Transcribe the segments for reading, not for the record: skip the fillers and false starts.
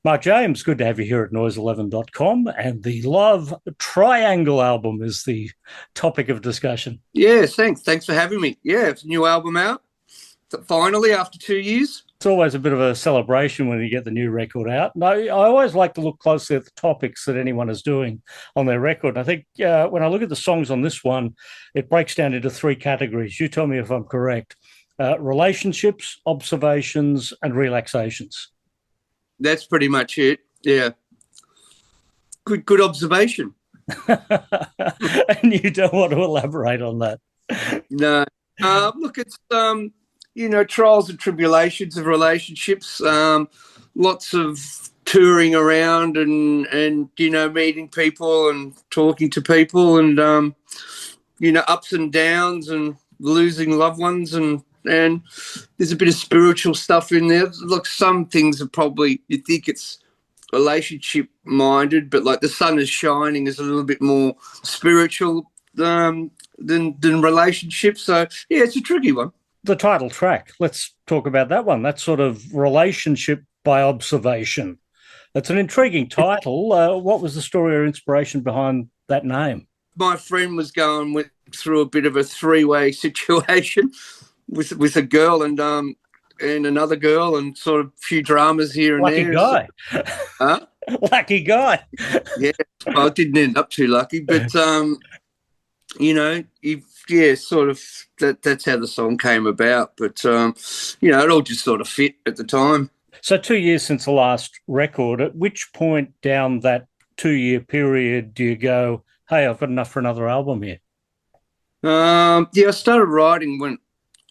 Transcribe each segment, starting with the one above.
Mark James, good to have you here at noise11.com. And the Love Triangle album is the topic of discussion. Yeah, thanks. Thanks for having me. Yeah, it's a new album out, finally, after 2 years. It's always a bit of a celebration when you get the new record out. And I always like to look closely at the topics that anyone is doing on their record. And I think when I look at the songs on this one, it breaks down into three categories. You tell me if I'm correct. Relationships, observations, and relaxations. That's pretty much it. Yeah. Good observation. And you don't want to elaborate on that. No. Look, it's, trials and tribulations of relationships, lots of touring around and meeting people and talking to people and, ups and downs and losing loved ones and there's a bit of spiritual stuff in there. Look, some things are probably, you think it's relationship minded, but like The Sun Is Shining is a little bit more spiritual than relationships. So yeah, it's a tricky one. The title track, let's talk about that one. That's sort of relationship by observation. That's an intriguing title. What was the story or inspiration behind that name? My friend was going through a bit of a three-way situation with a girl and another girl and sort of a few dramas here and lucky there. Guy. Huh? Lucky guy. Yeah, well, it didn't end up too lucky, but sort of that's how the song came about. But it all just sort of fit at the time. So 2 years since the last record, at which point down that 2-year period do you go, hey, I've got enough for another album here? I started writing when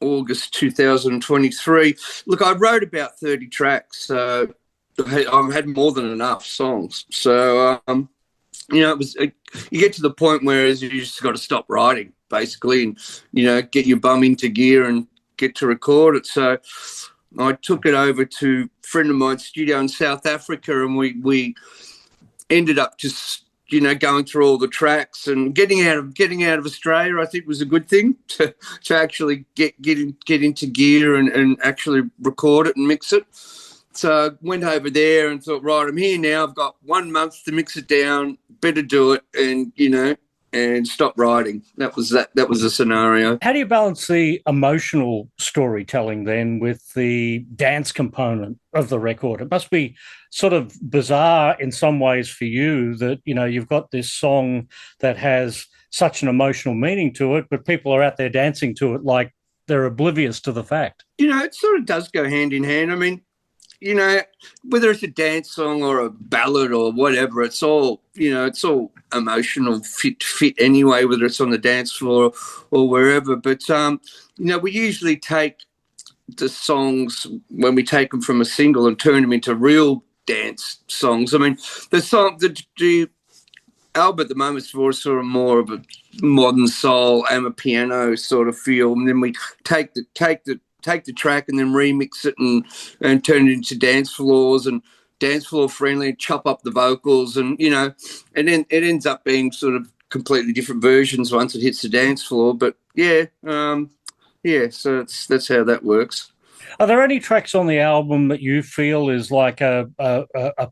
August 2023. Look, I wrote about 30 tracks, so I had more than enough songs. So, it was. You get to the point where you just got to stop writing, basically, and get your bum into gear and get to record it. So, I took it over to a friend of mine's studio in South Africa, and we ended up just going through all the tracks and getting out of Australia. I think was a good thing to actually get into gear and actually record it and mix it. So I went over there and thought, right, I'm here now. I've got 1 month to mix it down. Better do it and stop writing. That was the scenario. How do you balance the emotional storytelling then with the dance component of the record? It must be sort of bizarre in some ways for you that, you've got this song that has such an emotional meaning to it, but people are out there dancing to it like they're oblivious to the fact. It sort of does go hand in hand. I mean, whether it's a dance song or a ballad or whatever, it's all emotional fit anyway, whether it's on the dance floor or wherever. But, we usually take the songs when we take them from a single and turn them into real dance songs. I mean, the album at the moment is for sort of more of a modern soul, amapiano sort of feel. And then we take the track and then remix it and turn it into dance floors and dance floor friendly and chop up the vocals and and then it ends up being sort of completely different versions once it hits the dance floor. But so that's how that works. Are there any tracks on the album that you feel is like a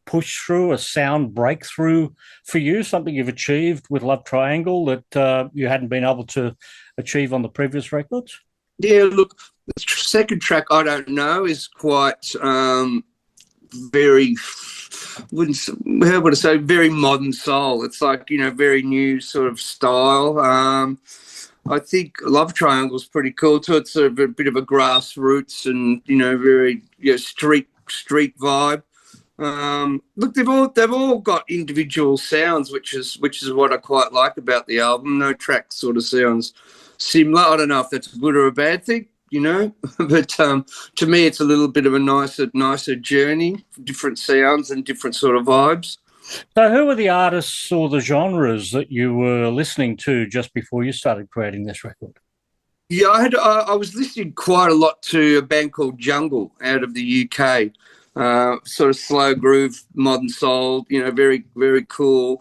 push through, a sound breakthrough for you, something you've achieved with Love Triangle that you hadn't been able to achieve on the previous records? Yeah, look, the second track, I Don't Know, is quite very, very modern soul. It's like, very new sort of style. I think Love Triangle is pretty cool too. It's a bit of a grassroots and, very street vibe. Look, they've all got individual sounds, which is what I quite like about the album. No track sort of sounds similar. I don't know if that's a good or a bad thing, but to me, it's a little bit of a nicer journey, different sounds and different sort of vibes. So who were the artists or the genres that you were listening to just before you started creating this record? Yeah, I was listening quite a lot to a band called Jungle out of the UK, sort of slow groove, modern soul, very, very cool.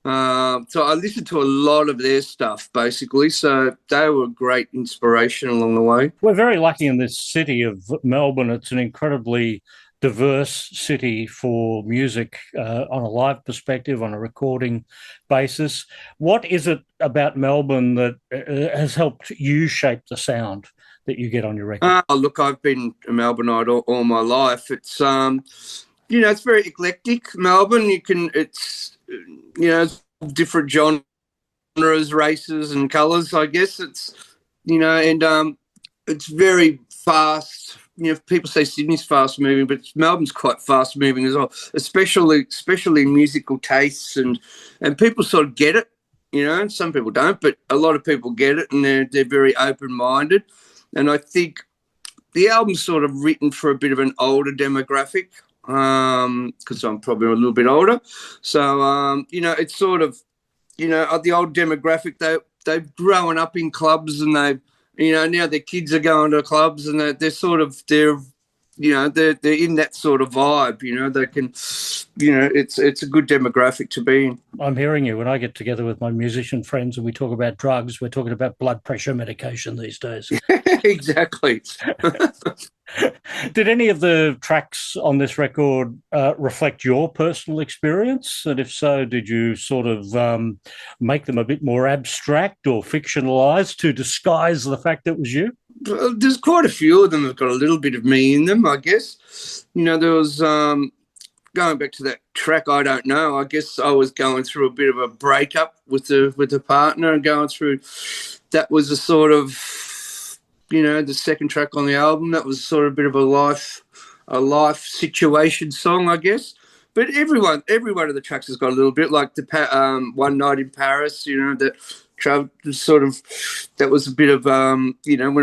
So I listened to a lot of their stuff, basically. So they were a great inspiration along the way. We're very lucky in this city of Melbourne. It's an incredibly diverse city for music on a live perspective, on a recording basis. What is it about Melbourne that has helped you shape the sound that you get on your record? Look, I've been a Melbourneite all my life. It's it's very eclectic. Melbourne, it's different genres, races, and colours. I guess and it's very fast. People say Sydney's fast moving, but Melbourne's quite fast moving as well, especially musical tastes, and people sort of get it. And some people don't, but a lot of people get it, and they're very open minded. And I think the album's sort of written for a bit of an older demographic, because I'm probably a little bit older. So it's sort of the old demographic. They've grown up in clubs, and now their kids are going to clubs, and they're in that sort of vibe. They can, it's a good demographic to be in. I'm hearing you. When I get together with my musician friends and we talk about drugs, we're talking about blood pressure medication these days. Exactly. Did any of the tracks on this record reflect your personal experience? And if so, did you sort of make them a bit more abstract or fictionalized to disguise the fact that it was you? There's quite a few of them that have got a little bit of me in them, I guess. There was going back to that track, I don't know. I guess I was going through a bit of a breakup with the partner, and going through. That was a sort of, the second track on the album. That was sort of a bit of a life situation song, I guess. But every one of the tracks has got a little bit, like the One Night in Paris. That was a bit of when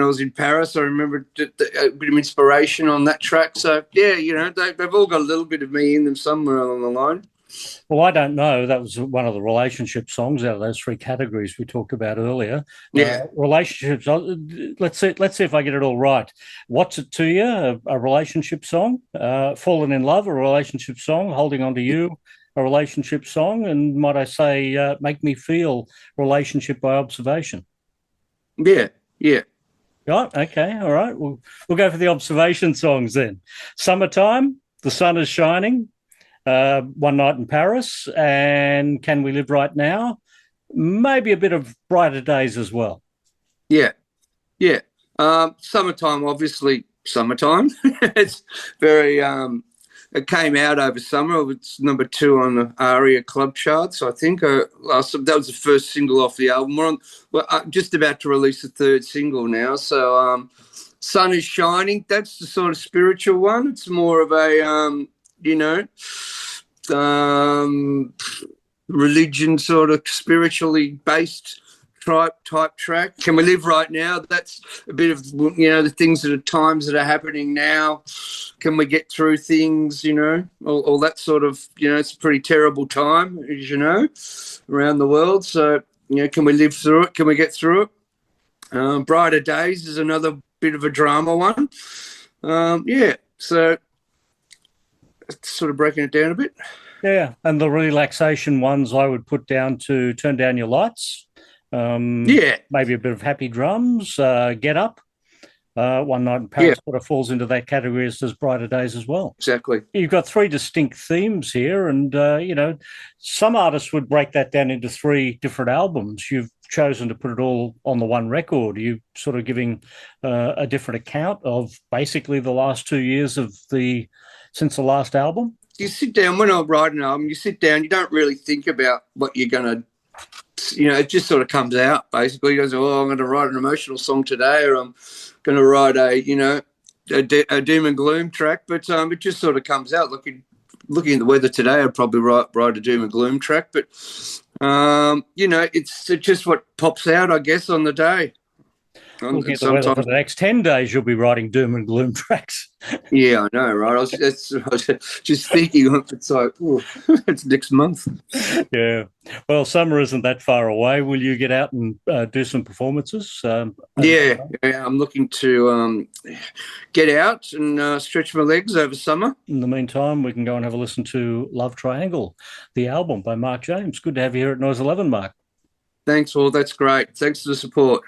I was in Paris, I remember a bit of inspiration on that track. So yeah, they've all got a little bit of me in them somewhere along the line. Well, I don't know. That was one of the relationship songs out of those three categories we talked about earlier. Yeah, relationships. Let's see if I get it all right. What's it to you? A relationship song. Fallen in love. A relationship song. Holding on to you. A relationship song. And might I say, make me feel. Relationship by observation. Yeah. Right. Okay. All right. We'll go for the observation songs then. Summertime. The sun is shining. One Night in Paris, and Can We Live Right Now? Maybe a bit of Brighter Days as well. Yeah. Summertime, obviously, summertime. It's very. It came out over summer. It's number 2 on the ARIA club charts, I think. That was the first single off the album. We're just about to release the third single now. So, Sun is Shining. That's the sort of spiritual one. It's more of a religion, sort of spiritually based type track. Can We Live Right Now? That's a bit of the things times that are happening now. Can we get through things? All that sort of it's a pretty terrible time, as around the world. So can we live through it? Can we get through it? Brighter Days is another bit of a drama one. So sort of breaking it down a bit. Yeah, and the relaxation ones I would put down to Turn Down Your Lights. Maybe a bit of Happy Drums, Get Up. One Night in Paris sort of falls into that category, as does Brighter Days as well. Exactly. You've got 3 distinct themes here, and some artists would break that down into 3 different albums. You've chosen to put it all on the one record. Are you sort of giving a different account of basically the last 2 years since the last album? You sit down, when I write an album, you sit down, you don't really think about what you're going to, it just sort of comes out, basically. You go, I'm going to write an emotional song today, or I'm going to write a doom and gloom track, but it just sort of comes out. Looking at the weather today, I'd probably write a doom and gloom track, but, it's just what pops out, I guess, on the day. Looking at the weather for the next 10 days, you'll be writing doom and gloom tracks. Yeah, I know, right? I was just thinking, it's like, oh, it's next month. Yeah. Well, summer isn't that far away. Will you get out and do some performances? Yeah, I'm looking to get out and stretch my legs over summer. In the meantime, we can go and have a listen to Love Triangle, the album by Mark James. Good to have you here at Noise 11, Mark. Thanks, all. That's great. Thanks for the support.